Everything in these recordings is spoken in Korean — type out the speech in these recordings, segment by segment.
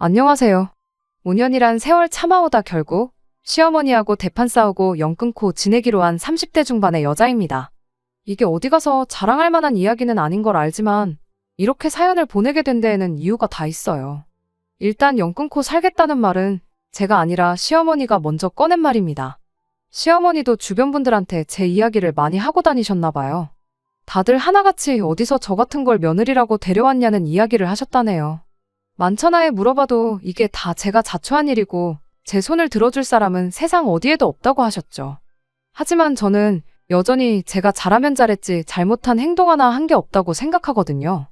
안녕하세요. 5년이란 세월 참아오다 결국 시어머니하고 대판 싸우고 연 끊고 지내기로 한 30대 중반의 여자입니다. 이게 어디 가서 자랑할 만한 이야기는 아닌 걸 알지만 이렇게 사연을 보내게 된 데에는 이유가 다 있어요. 일단 연 끊고 살겠다는 말은 제가 아니라 시어머니가 먼저 꺼낸 말입니다. 시어머니도 주변 분들한테 제 이야기를 많이 하고 다니셨나 봐요. 다들 하나같이 어디서 저 같은 걸 며느리라고 데려왔냐는 이야기를 하셨다네요. 만천하에 물어봐도 이게 다 제가 자초한 일이고 제 손을 들어줄 사람은 세상 어디에도 없다고 하셨죠. 하지만 저는 여전히 제가 잘하면 잘했지 잘못한 행동 하나 한 게 없다고 생각하거든요.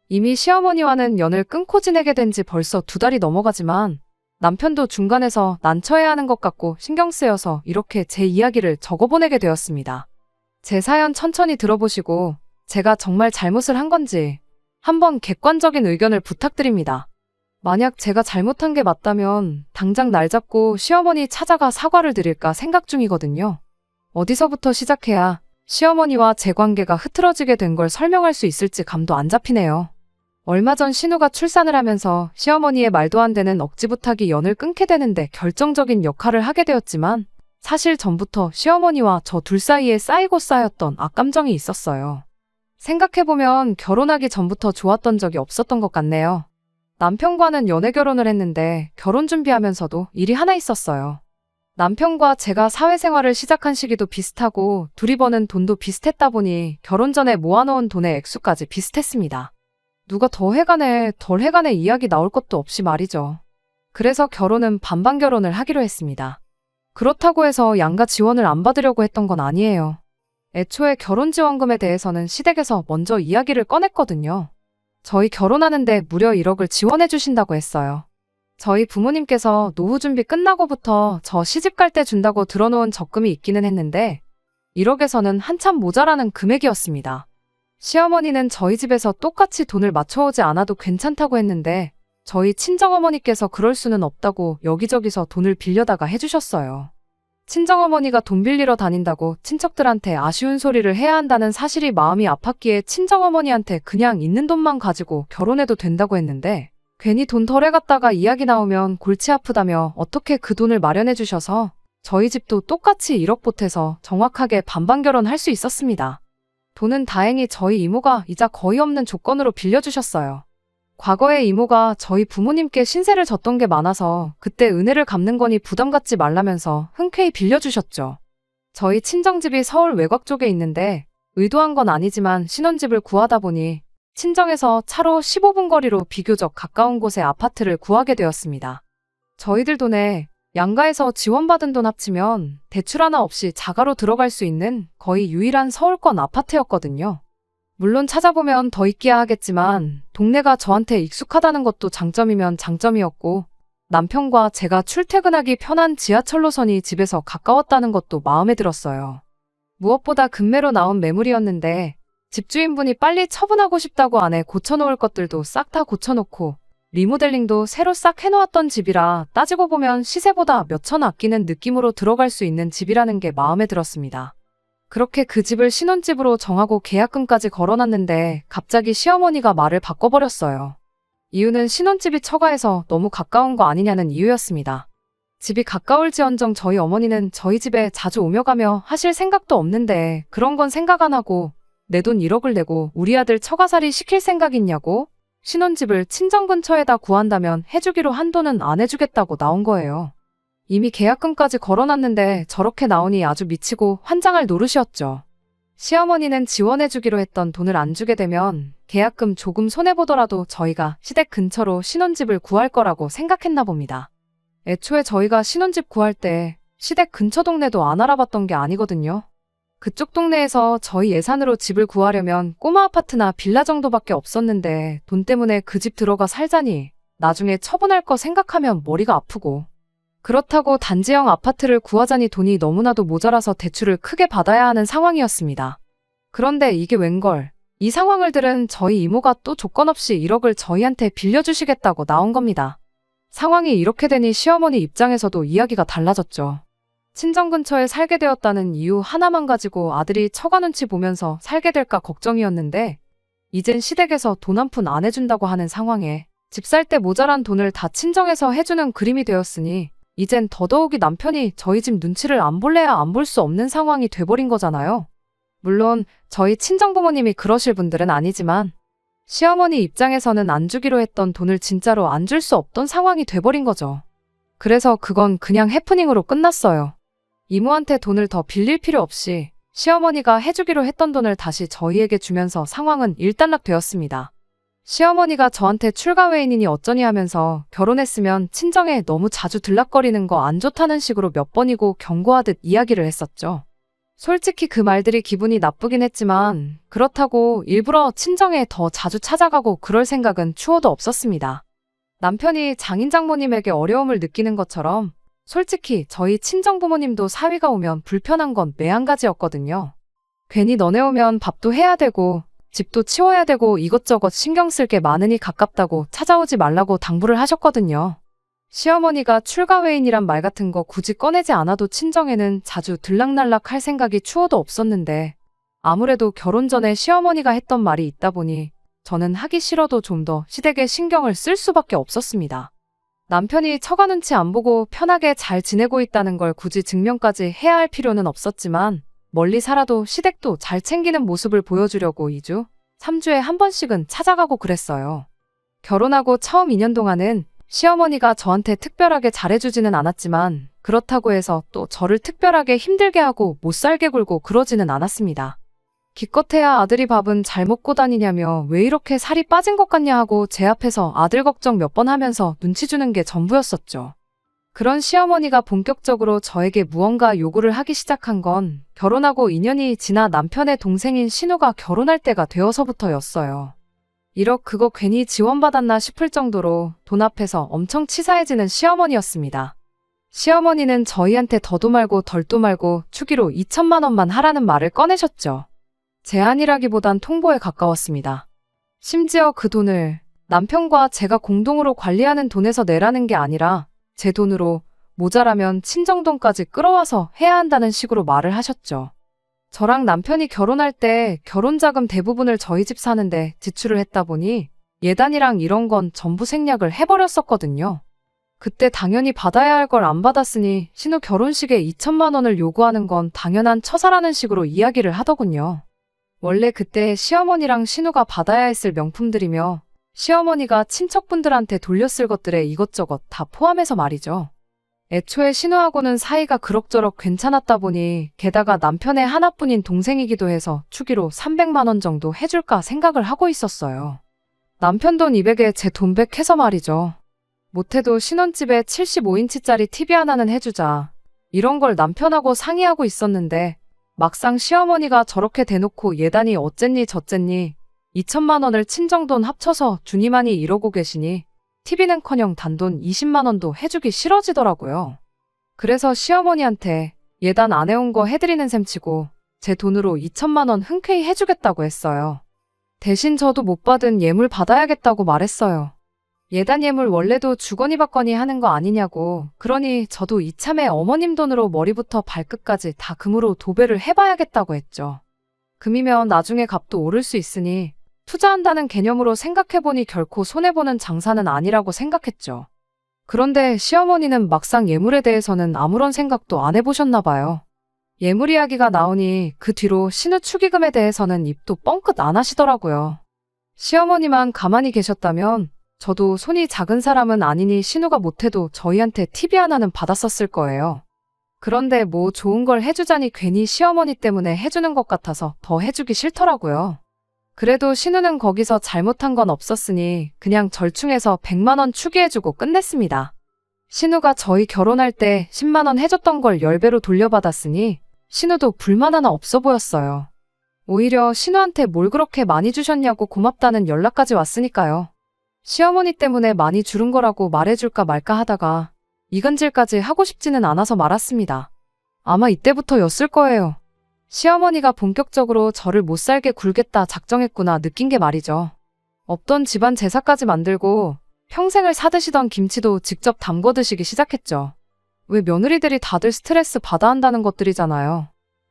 이미 시어머니와는 연을 끊고 지내게 된 지 벌써 2달이 넘어가지만 남편도 중간에서 난처해야 하는 것 같고 신경 쓰여서 이렇게 제 이야기를 적어보내게 되었습니다. 제 사연 천천히 들어보시고 제가 정말 잘못을 한 건지 한번 객관적인 의견을 부탁드립니다. 만약 제가 잘못한 게 맞다면 당장 날 잡고 시어머니 찾아가 사과를 드릴까 생각 중이거든요. 어디서부터 시작해야 시어머니와 제 관계가 흐트러지게 된 걸 설명할 수 있을지 감도 안 잡히네요. 얼마 전 신우가 출산을 하면서 시어머니의 말도 안 되는 억지 부탁이 연을 끊게 되는데 결정적인 역할을 하게 되었지만 사실 전부터 시어머니와 저 둘 사이에 쌓이고 쌓였던 악감정이 있었어요. 생각해보면 결혼하기 전부터 좋았던 적이 없었던 것 같네요. 남편과는 연애 결혼을 했는데 결혼 준비하면서도 일이 하나 있었어요. 남편과 제가 사회생활을 시작한 시기도 비슷하고 둘이 버는 돈도 비슷했다 보니 결혼 전에 모아놓은 돈의 액수까지 비슷했습니다. 누가 더 해가네 덜 해가네 이야기 나올 것도 없이 말이죠. 그래서 결혼은 반반 결혼을 하기로 했습니다. 그렇다고 해서 양가 지원을 안 받으려고 했던 건 아니에요. 애초에 결혼지원금에 대해서는 시댁에서 먼저 이야기를 꺼냈거든요. 저희 결혼하는데 무려 1억을 지원해 주신다고 했어요. 저희 부모님께서 노후 준비 끝나고부터 저 시집 갈 때 준다고 들어놓은 적금이 있기는 했는데 1억에서는 한참 모자라는 금액이었습니다. 시어머니는 저희 집에서 똑같이 돈을 맞춰오지 않아도 괜찮다고 했는데 저희 친정어머니께서 그럴 수는 없다고 여기저기서 돈을 빌려다가 해주셨어요. 친정어머니가 돈 빌리러 다닌다고 친척들한테 아쉬운 소리를 해야 한다는 사실이 마음이 아팠기에 친정어머니한테 그냥 있는 돈만 가지고 결혼해도 된다고 했는데 괜히 돈 덜해 갔다가 이야기 나오면 골치 아프다며 어떻게 그 돈을 마련해 주셔서 저희 집도 똑같이 1억 보태서 정확하게 반반 결혼할 수 있었습니다. 돈은 다행히 저희 이모가 이자 거의 없는 조건으로 빌려주셨어요. 과거에 이모가 저희 부모님께 신세를 졌던 게 많아서 그때 은혜를 갚는 거니 부담 갖지 말라면서 흔쾌히 빌려주셨죠. 저희 친정집이 서울 외곽 쪽에 있는데 의도한 건 아니지만 신혼집을 구하다 보니 친정에서 차로 15분 거리로 비교적 가까운 곳에 아파트를 구하게 되었습니다. 저희들 돈에 양가에서 지원받은 돈 합치면 대출 하나 없이 자가로 들어갈 수 있는 거의 유일한 서울권 아파트였거든요. 물론 찾아보면 더 있기야 하겠지만 동네가 저한테 익숙하다는 것도 장점이면 장점이었고 남편과 제가 출퇴근하기 편한 지하철 노선이 집에서 가까웠다는 것도 마음에 들었어요. 무엇보다 금매로 나온 매물이었는데 집주인분이 빨리 처분하고 싶다고 안에 고쳐놓을 것들도 싹 다 고쳐놓고 리모델링도 새로 싹 해놓았던 집이라 따지고 보면 시세보다 몇천 아끼는 느낌으로 들어갈 수 있는 집이라는 게 마음에 들었습니다. 그렇게 그 집을 신혼집으로 정하고 계약금까지 걸어놨는데 갑자기 시어머니가 말을 바꿔버렸어요. 이유는 신혼집이 처가에서 너무 가까운 거 아니냐는 이유였습니다. 집이 가까울지언정 저희 어머니는 저희 집에 자주 오며 가며 하실 생각도 없는데 그런 건 생각 안 하고 내 돈 1억을 내고 우리 아들 처가살이 시킬 생각 있냐고? 신혼집을 친정 근처에다 구한다면 해주기로 한 돈은 안 해주겠다고 나온 거예요. 이미 계약금까지 걸어놨는데 저렇게 나오니 아주 미치고 환장할 노릇이었죠. 시어머니는 지원해주기로 했던 돈을 안 주게 되면 계약금 조금 손해보더라도 저희가 시댁 근처로 신혼집을 구할 거라고 생각했나 봅니다. 애초에 저희가 신혼집 구할 때 시댁 근처 동네도 안 알아봤던 게 아니거든요. 그쪽 동네에서 저희 예산으로 집을 구하려면 꼬마 아파트나 빌라 정도밖에 없었는데 돈 때문에 그 집 들어가 살자니 나중에 처분할 거 생각하면 머리가 아프고 그렇다고 단지형 아파트를 구하자니 돈이 너무나도 모자라서 대출을 크게 받아야 하는 상황이었습니다. 그런데 이게 웬걸, 이 상황을 들은 저희 이모가 또 조건 없이 1억을 저희한테 빌려주시겠다고 나온 겁니다. 상황이 이렇게 되니 시어머니 입장에서도 이야기가 달라졌죠. 친정 근처에 살게 되었다는 이유 하나만 가지고 아들이 처가 눈치 보면서 살게 될까 걱정이었는데 이젠 시댁에서 돈 한 푼 안 해준다고 하는 상황에 집 살 때 모자란 돈을 다 친정에서 해주는 그림이 되었으니 이젠 더더욱이 남편이 저희 집 눈치를 안 볼래야 안 볼 수 없는 상황이 돼버린 거잖아요. 물론 저희 친정부모님이 그러실 분들은 아니지만 시어머니 입장에서는 안 주기로 했던 돈을 진짜로 안 줄 수 없던 상황이 돼버린 거죠. 그래서 그건 그냥 해프닝으로 끝났어요. 이모한테 돈을 더 빌릴 필요 없이 시어머니가 해주기로 했던 돈을 다시 저희에게 주면서 상황은 일단락 되었습니다. 시어머니가 저한테 출가 외인이니 어쩌니 하면서 결혼했으면 친정에 너무 자주 들락거리는 거 안 좋다는 식으로 몇 번이고 경고하듯 이야기를 했었죠. 솔직히 그 말들이 기분이 나쁘긴 했지만 그렇다고 일부러 친정에 더 자주 찾아가고 그럴 생각은 추호도 없었습니다. 남편이 장인 장모님에게 어려움을 느끼는 것처럼 솔직히 저희 친정부모님도 사위가 오면 불편한 건 매한가지였거든요. 괜히 너네 오면 밥도 해야 되고 집도 치워야 되고 이것저것 신경 쓸 게 많으니 가깝다고 찾아오지 말라고 당부를 하셨거든요. 시어머니가 출가 외인이란 말 같은 거 굳이 꺼내지 않아도 친정에는 자주 들락날락 할 생각이 추호도 없었는데 아무래도 결혼 전에 시어머니가 했던 말이 있다 보니 저는 하기 싫어도 좀 더 시댁에 신경을 쓸 수밖에 없었습니다. 남편이 처가 눈치 안 보고 편하게 잘 지내고 있다는 걸 굳이 증명까지 해야 할 필요는 없었지만 멀리 살아도 시댁도 잘 챙기는 모습을 보여주려고 2주, 3주에 한 번씩은 찾아가고 그랬어요. 결혼하고 처음 2년 동안은 시어머니가 저한테 특별하게 잘해주지는 않았지만 그렇다고 해서 또 저를 특별하게 힘들게 하고 못살게 굴고 그러지는 않았습니다. 기껏해야 아들이 밥은 잘 먹고 다니냐며 왜 이렇게 살이 빠진 것 같냐 하고 제 앞에서 아들 걱정 몇 번 하면서 눈치 주는 게 전부였었죠. 그런 시어머니가 본격적으로 저에게 무언가 요구를 하기 시작한 건 결혼하고 2년이 지나 남편의 동생인 신우가 결혼할 때가 되어서부터였어요. 1억 그거 괜히 지원받았나 싶을 정도로 돈 앞에서 엄청 치사해지는 시어머니였습니다. 시어머니는 저희한테 더도 말고 덜도 말고 추기로 2천만 원만 하라는 말을 꺼내셨죠. 제안이라기보단 통보에 가까웠습니다. 심지어 그 돈을 남편과 제가 공동으로 관리하는 돈에서 내라는 게 아니라 제 돈으로 모자라면 친정돈까지 끌어와서 해야 한다는 식으로 말을 하셨죠. 저랑 남편이 결혼할 때 결혼자금 대부분을 저희 집 사는데 지출을 했다 보니 예단이랑 이런 건 전부 생략을 해버렸었거든요. 그때 당연히 받아야 할 걸 안 받았으니 신우 결혼식에 2천만 원을 요구하는 건 당연한 처사라는 식으로 이야기를 하더군요. 원래 그때 시어머니랑 신우가 받아야 했을 명품들이며 시어머니가 친척분들한테 돌렸을 것들에 이것저것 다 포함해서 말이죠. 애초에 신우하고는 사이가 그럭저럭 괜찮았다 보니 게다가 남편의 하나뿐인 동생이기도 해서 추기로 300만 원 정도 해줄까 생각을 하고 있었어요. 남편 돈 200에 제 돈 100 해서 말이죠. 못해도 신혼집에 75인치짜리 TV 하나는 해주자. 이런 걸 남편하고 상의하고 있었는데 막상 시어머니가 저렇게 대놓고 예단이 어쨌니 저쨌니 2천만 원을 친정돈 합쳐서 주니만이 이러고 계시니 TV는커녕 단돈 20만 원도 해주기 싫어지더라고요. 그래서 시어머니한테 예단 안 해온 거 해드리는 셈치고 제 돈으로 2천만 원 흔쾌히 해주겠다고 했어요. 대신 저도 못 받은 예물 받아야겠다고 말했어요. 예단 예물 원래도 주거니 받거니 하는 거 아니냐고. 그러니 저도 이참에 어머님 돈으로 머리부터 발끝까지 다 금으로 도배를 해봐야겠다고 했죠. 금이면 나중에 값도 오를 수 있으니 투자한다는 개념으로 생각해보니 결코 손해보는 장사는 아니라고 생각했죠. 그런데 시어머니는 막상 예물에 대해서는 아무런 생각도 안 해보셨나 봐요. 예물 이야기가 나오니 그 뒤로 신우 축의금에 대해서는 입도 뻥끗 안 하시더라고요. 시어머니만 가만히 계셨다면 저도 손이 작은 사람은 아니니 신우가 못해도 저희한테 TV 하나는 받았었을 거예요. 그런데 뭐 좋은 걸 해주자니 괜히 시어머니 때문에 해주는 것 같아서 더 해주기 싫더라고요. 그래도 신우는 거기서 잘못한 건 없었으니 그냥 절충해서 100만 원 추기해주고 끝냈습니다. 신우가 저희 결혼할 때 10만 원 해줬던 걸 10배로 돌려받았으니 신우도 불만 하나 없어 보였어요. 오히려 신우한테 뭘 그렇게 많이 주셨냐고 고맙다는 연락까지 왔으니까요. 시어머니 때문에 많이 줄은 거라고 말해줄까 말까 하다가 이간질까지 하고 싶지는 않아서 말았습니다. 아마 이때부터였을 거예요. 시어머니가 본격적으로 저를 못살게 굴겠다 작정했구나 느낀 게 말이죠. 없던 집안 제사까지 만들고 평생을 사드시던 김치도 직접 담궈 드시기 시작했죠. 왜 며느리들이 다들 스트레스 받아 한다는 것들이잖아요.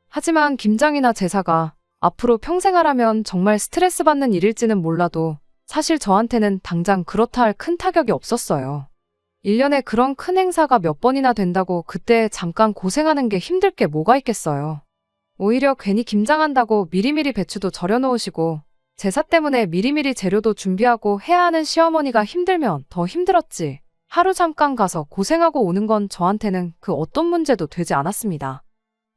하지만 김장이나 제사가 앞으로 평생 하라면 정말 스트레스 받는 일일지는 몰라도 사실 저한테는 당장 그렇다 할 큰 타격이 없었어요. 1년에 그런 큰 행사가 몇 번이나 된다고 그때 잠깐 고생하는 게 힘들 게 뭐가 있겠어요. 오히려 괜히 김장한다고 미리미리 배추도 절여 놓으시고 제사 때문에 미리미리 재료도 준비하고 해야 하는 시어머니가 힘들면 더 힘들었지. 하루 잠깐 가서 고생하고 오는 건 저한테는 그 어떤 문제도 되지 않았습니다.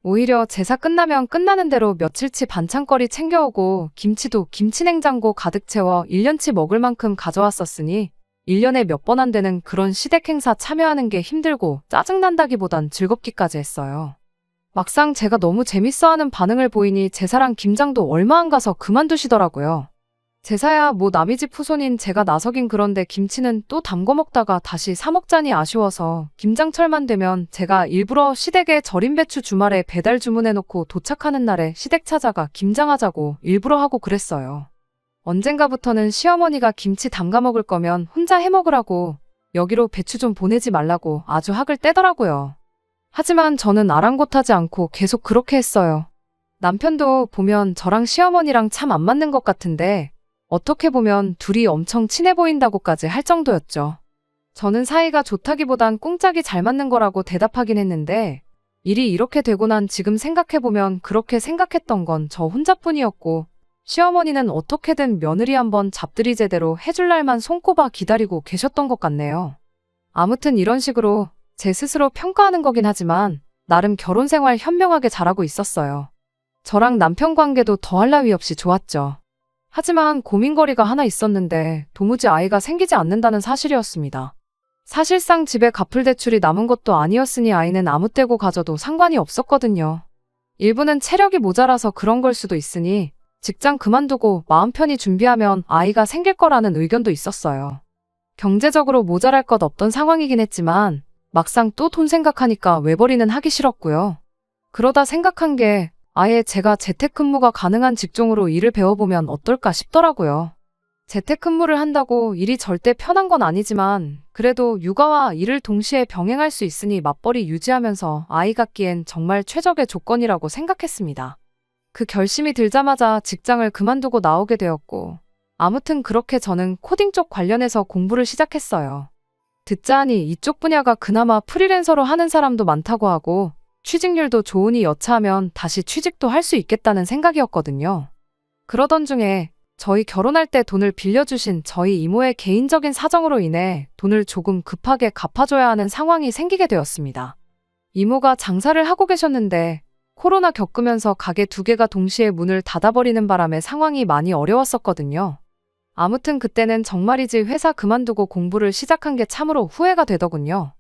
오히려 제사 끝나면 끝나는 대로 며칠치 반찬거리 챙겨오고 김치도 김치냉장고 가득 채워 1년치 먹을 만큼 가져왔었으니 1년에 몇 번 안 되는 그런 시댁 행사 참여하는 게 힘들고 짜증난다기보단 즐겁기까지 했어요. 막상 제가 너무 재밌어하는 반응을 보이니 제사랑 김장도 얼마 안 가서 그만두시더라고요. 제사야 뭐 남의 집 후손인 제가 나서긴 그런데 김치는 또 담궈 먹다가 다시 사 먹자니 아쉬워서 김장철만 되면 제가 일부러 시댁에 절인 배추 주말에 배달 주문해놓고 도착하는 날에 시댁 찾아가 김장하자고 일부러 하고 그랬어요. 언젠가부터는 시어머니가 김치 담가 먹을 거면 혼자 해 먹으라고 여기로 배추 좀 보내지 말라고 아주 학을 떼더라고요. 하지만 저는 아랑곳하지 않고 계속 그렇게 했어요. 남편도 보면 저랑 시어머니랑 참 안 맞는 것 같은데 어떻게 보면 둘이 엄청 친해 보인다고까지 할 정도였죠. 저는 사이가 좋다기보단 꿍짝이 잘 맞는 거라고 대답하긴 했는데 일이 이렇게 되고 난 지금 생각해보면 그렇게 생각했던 건 저 혼자뿐이었고 시어머니는 어떻게든 며느리 한번 잡들이 제대로 해줄 날만 손꼽아 기다리고 계셨던 것 같네요. 아무튼 이런 식으로 제 스스로 평가하는 거긴 하지만 나름 결혼 생활 현명하게 잘하고 있었어요. 저랑 남편 관계도 더할 나위 없이 좋았죠. 하지만 고민거리가 하나 있었는데 도무지 아이가 생기지 않는다는 사실이었습니다. 사실상 집에 갚을 대출이 남은 것도 아니었으니 아이는 아무 때고 가져도 상관이 없었거든요. 일부는 체력이 모자라서 그런 걸 수도 있으니 직장 그만두고 마음 편히 준비하면 아이가 생길 거라는 의견도 있었어요. 경제적으로 모자랄 것 없던 상황이긴 했지만 막상 또 돈 생각하니까 외벌이는 하기 싫었고요. 그러다 생각한 게 아예 제가 재택근무가 가능한 직종으로 일을 배워보면 어떨까 싶더라고요. 재택근무를 한다고 일이 절대 편한 건 아니지만 그래도 육아와 일을 동시에 병행할 수 있으니 맞벌이 유지하면서 아이 갖기엔 정말 최적의 조건이라고 생각했습니다. 그 결심이 들자마자 직장을 그만두고 나오게 되었고 아무튼 그렇게 저는 코딩 쪽 관련해서 공부를 시작했어요. 듣자 하니 이쪽 분야가 그나마 프리랜서로 하는 사람도 많다고 하고 취직률도 좋으니 여차하면 다시 취직도 할 수 있겠다는 생각이었거든요. 그러던 중에 저희 결혼할 때 돈을 빌려주신 저희 이모의 개인적인 사정으로 인해 돈을 조금 급하게 갚아줘야 하는 상황이 생기게 되었습니다. 이모가 장사를 하고 계셨는데 코로나 겪으면서 가게 2개가 동시에 문을 닫아버리는 바람에 상황이 많이 어려웠었거든요. 아무튼 그때는 정말이지 회사 그만두고 공부를 시작한 게 참으로 후회가 되더군요.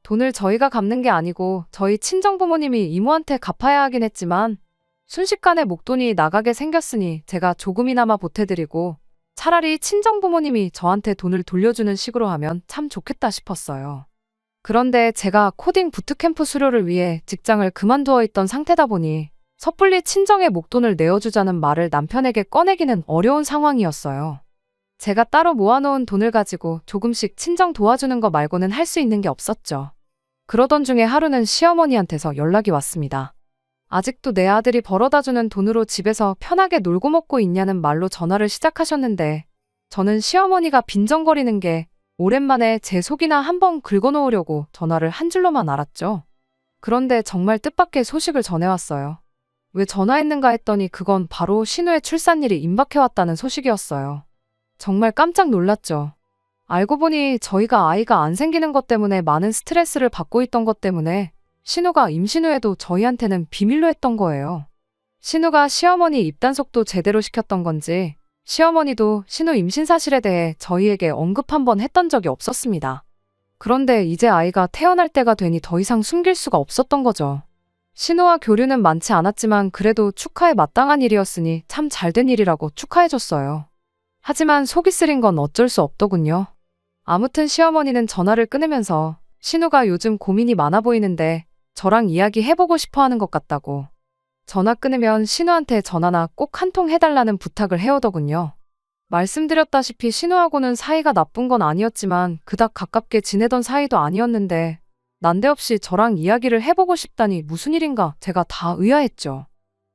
돈을 저희가 갚는 게 아니고 저희 친정부모님이 이모한테 갚아야 하긴 했지만 순식간에 목돈이 나가게 생겼으니 제가 조금이나마 보태드리고 차라리 친정부모님이 저한테 돈을 돌려주는 식으로 하면 참 좋겠다 싶었어요. 그런데 제가 코딩 부트캠프 수료를 위해 직장을 그만두어 있던 상태다 보니 섣불리 친정에 목돈을 내어주자는 말을 남편에게 꺼내기는 어려운 상황이었어요. 제가 따로 모아놓은 돈을 가지고 조금씩 친정 도와주는 거 말고는 할 수 있는 게 없었죠. 그러던 중에 하루는 시어머니한테서 연락이 왔습니다. 아직도 내 아들이 벌어다주는 돈으로 집에서 편하게 놀고 먹고 있냐는 말로 전화를 시작하셨는데 저는 시어머니가 빈정거리는 게 오랜만에 제 속이나 한번 긁어놓으려고 전화를 한 줄로만 알았죠. 그런데 정말 뜻밖의 소식을 전해왔어요. 왜 전화했는가 했더니 그건 바로 신우의 출산일이 임박해왔다는 소식이었어요. 정말 깜짝 놀랐죠. 알고 보니 저희가 아이가 안 생기는 것 때문에 많은 스트레스를 받고 있던 것 때문에 신우가 임신 후에도 저희한테는 비밀로 했던 거예요. 신우가 시어머니 입단속도 제대로 시켰던 건지 시어머니도 신우 임신 사실에 대해 저희에게 언급 한번 했던 적이 없었습니다. 그런데 이제 아이가 태어날 때가 되니 더 이상 숨길 수가 없었던 거죠. 신우와 교류는 많지 않았지만 그래도 축하에 마땅한 일이었으니 참 잘된 일이라고 축하해줬어요. 하지만 속이 쓰린 건 어쩔 수 없더군요. 아무튼 시어머니는 전화를 끊으면서 신우가 요즘 고민이 많아 보이는데 저랑 이야기해보고 싶어 하는 것 같다고. 전화 끊으면 신우한테 전화나 꼭 한 통 해달라는 부탁을 해오더군요. 말씀드렸다시피 신우하고는 사이가 나쁜 건 아니었지만 그닥 가깝게 지내던 사이도 아니었는데 난데없이 저랑 이야기를 해보고 싶다니 무슨 일인가 제가 다 의아했죠.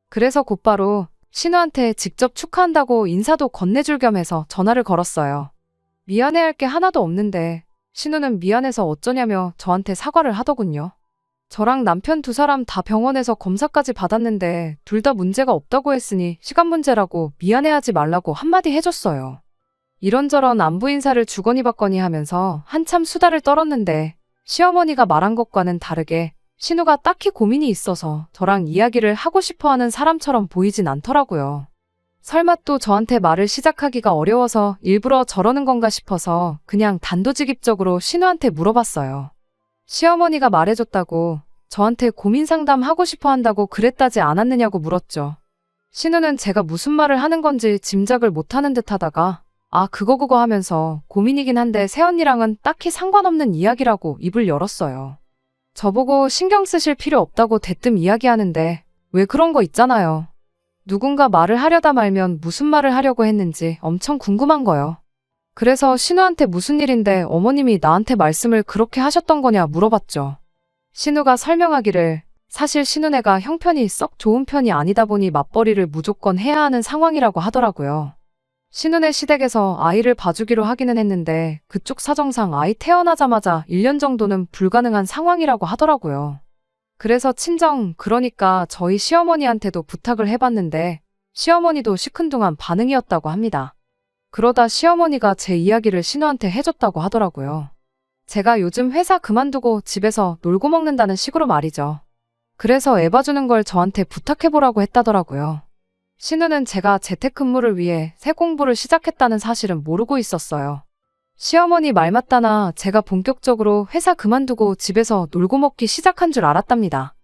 그래서 곧바로 신우한테 직접 축하한다고 인사도 건네줄 겸 해서 전화를 걸었어요. 미안해할 게 하나도 없는데 신우는 미안해서 어쩌냐며 저한테 사과를 하더군요. 저랑 남편 두 사람 다 병원에서 검사까지 받았는데 둘 다 문제가 없다고 했으니 시간 문제라고 미안해하지 말라고 한마디 해줬어요. 이런저런 안부 인사를 주거니 받거니 하면서 한참 수다를 떨었는데 시어머니가 말한 것과는 다르게 신우가 딱히 고민이 있어서 저랑 이야기를 하고 싶어하는 사람처럼 보이진 않더라고요. 설마 또 저한테 말을 시작하기가 어려워서 일부러 저러는 건가 싶어서 그냥 단도직입적으로 신우한테 물어봤어요. 시어머니가 말해줬다고 저한테 고민 상담하고 싶어 한다고 그랬다지 않았느냐고 물었죠. 신우는 제가 무슨 말을 하는 건지 짐작을 못하는 듯 하다가 그거 하면서 고민이긴 한데 새언니랑은 딱히 상관없는 이야기라고 입을 열었어요. 저보고 신경 쓰실 필요 없다고 대뜸 이야기하는데 왜 그런 거 있잖아요. 누군가 말을 하려다 말면 무슨 말을 하려고 했는지 엄청 궁금한 거요. 그래서 신우한테 무슨 일인데 어머님이 나한테 말씀을 그렇게 하셨던 거냐 물어봤죠. 신우가 설명하기를 사실 신우네가 형편이 썩 좋은 편이 아니다 보니 맞벌이를 무조건 해야 하는 상황이라고 하더라고요. 신우네 시댁에서 아이를 봐주기로 하기는 했는데 그쪽 사정상 아이 태어나자마자 1년 정도는 불가능한 상황이라고 하더라고요. 그래서 친정, 그러니까 저희 시어머니한테도 부탁을 해봤는데 시어머니도 시큰둥한 반응이었다고 합니다. 그러다 시어머니가 제 이야기를 신우한테 해줬다고 하더라고요. 제가 요즘 회사 그만두고 집에서 놀고 먹는다는 식으로 말이죠. 그래서 애 봐주는 걸 저한테 부탁해보라고 했다더라고요. 신우는 제가 재택근무를 위해 새 공부를 시작했다는 사실은 모르고 있었어요. 시어머니 말 맞다나 제가 본격적으로 회사 그만두고 집에서 놀고 먹기 시작한 줄 알았답니다.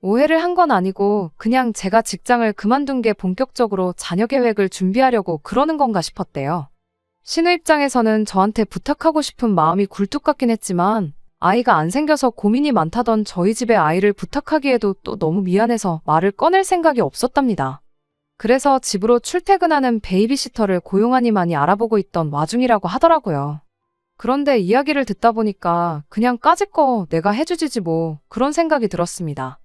오해를 한 건 아니고 그냥 제가 직장을 그만둔 게 본격적으로 자녀 계획을 준비하려고 그러는 건가 싶었대요. 신우 입장에서는 저한테 부탁하고 싶은 마음이 굴뚝 같긴 했지만 아이가 안 생겨서 고민이 많다던 저희 집에 아이를 부탁하기에도 또 너무 미안해서 말을 꺼낼 생각이 없었답니다. 그래서 집으로 출퇴근하는 베이비시터를 고용하니만이 알아보고 있던 와중이라고 하더라고요. 그런데 이야기를 듣다 보니까 그냥 까짓 거 내가 해주지지 뭐 그런 생각이 들었습니다.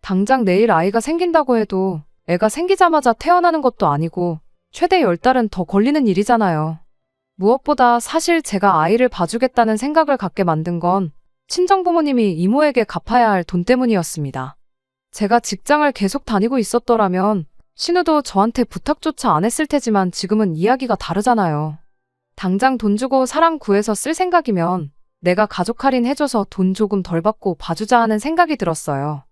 당장 내일 아이가 생긴다고 해도 애가 생기자마자 태어나는 것도 아니고 최대 10달은 더 걸리는 일이잖아요. 무엇보다 사실 제가 아이를 봐주겠다는 생각을 갖게 만든 건 친정부모님이 이모에게 갚아야 할 돈 때문이었습니다. 제가 직장을 계속 다니고 있었더라면 신우도 저한테 부탁조차 안 했을 테지만 지금은 이야기가 다르잖아요. 당장 돈 주고 사람 구해서 쓸 생각이면 내가 가족 할인 해줘서 돈 조금 덜 받고 봐주자 하는 생각이 들었어요.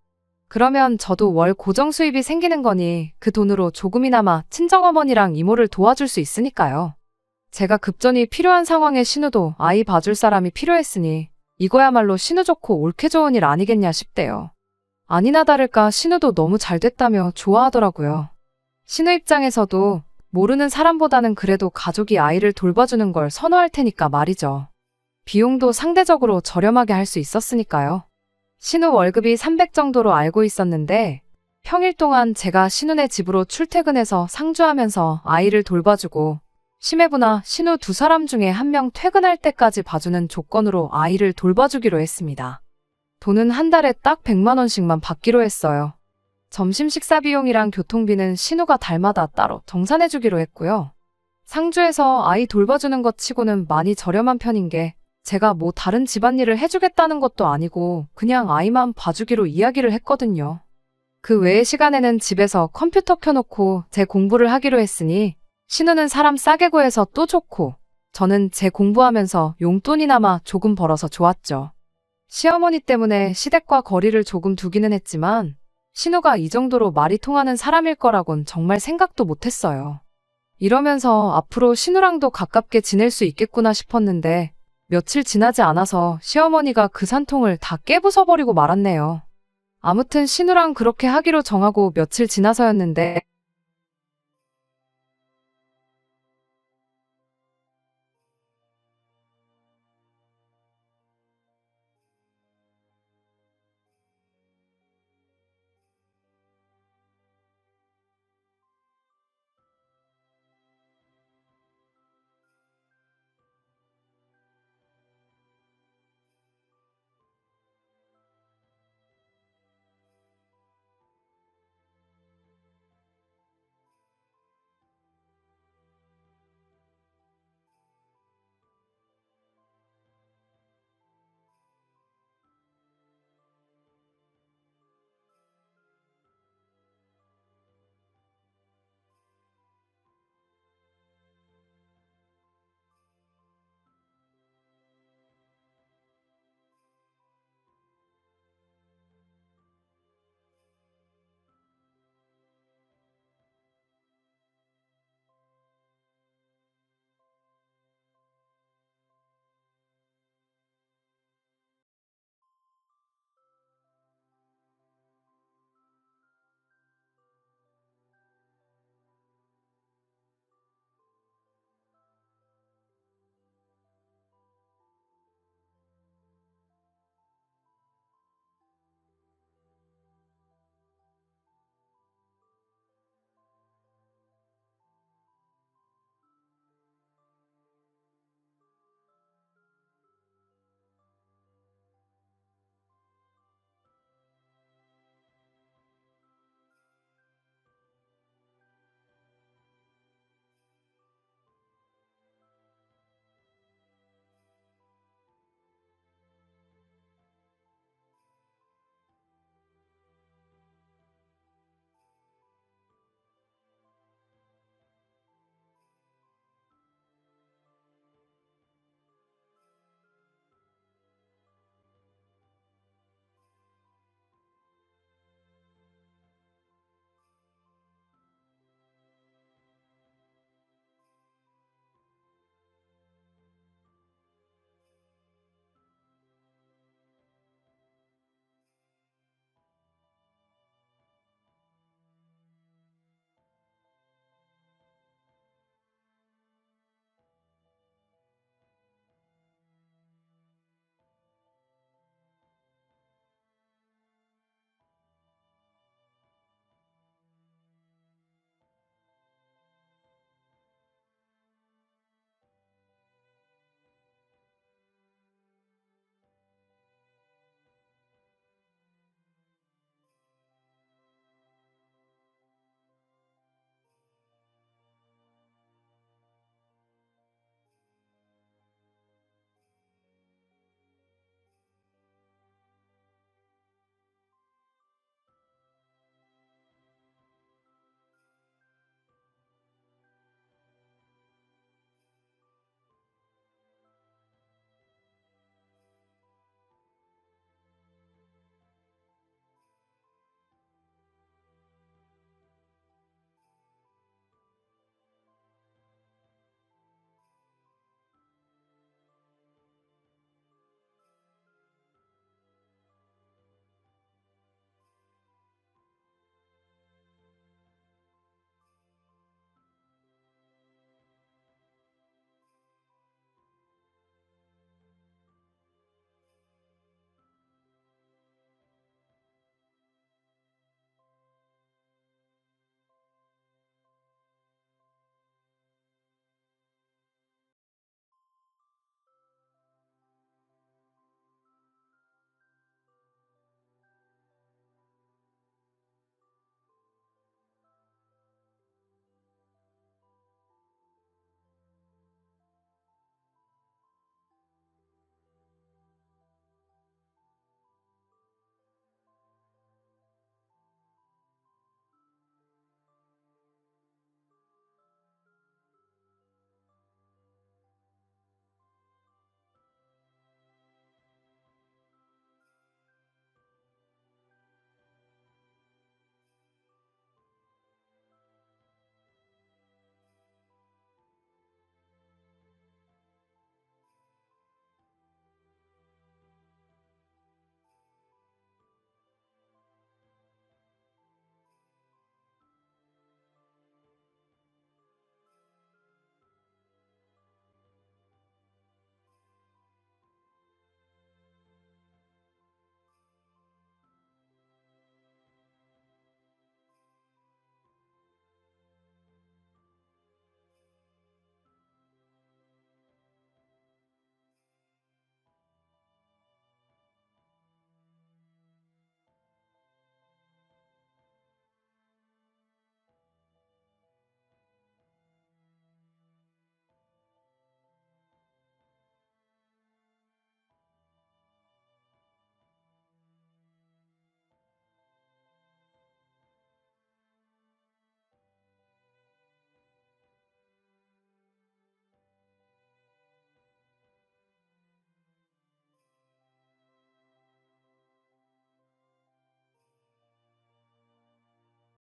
그러면 저도 월 고정 수입이 생기는 거니 그 돈으로 조금이나마 친정어머니랑 이모를 도와줄 수 있으니까요. 제가 급전이 필요한 상황에 신우도 아이 봐줄 사람이 필요했으니 이거야말로 신우 좋고 옳게 좋은 일 아니겠냐 싶대요. 아니나 다를까 신우도 너무 잘 됐다며 좋아하더라고요. 신우 입장에서도 모르는 사람보다는 그래도 가족이 아이를 돌봐주는 걸 선호할 테니까 말이죠. 비용도 상대적으로 저렴하게 할 수 있었으니까요. 신우 월급이 300 정도로 알고 있었는데 평일 동안 제가 신우네 집으로 출퇴근해서 상주하면서 아이를 돌봐주고 심해부나 신우 두 사람 중에 한 명 퇴근할 때까지 봐주는 조건으로 아이를 돌봐주기로 했습니다. 돈은 한 달에 딱 100만 원씩만 받기로 했어요. 점심 식사 비용이랑 교통비는 신우가 달마다 따로 정산해주기로 했고요. 상주에서 아이 돌봐주는 것 치고는 많이 저렴한 편인 게 제가 뭐 다른 집안일을 해주겠다는 것도 아니고 그냥 아이만 봐주기로 이야기를 했거든요. 그 외의 시간에는 집에서 컴퓨터 켜놓고 제 공부를 하기로 했으니 신우는 사람 싸게 구해서 또 좋고 저는 제 공부하면서 용돈이나마 조금 벌어서 좋았죠. 시어머니 때문에 시댁과 거리를 조금 두기는 했지만 신우가 이 정도로 말이 통하는 사람일 거라곤 정말 생각도 못했어요. 이러면서 앞으로 신우랑도 가깝게 지낼 수 있겠구나 싶었는데 며칠 지나지 않아서 시어머니가 그 산통을 다 깨부숴버리고 말았네요. 아무튼 신우랑 그렇게 하기로 정하고 며칠 지나서였는데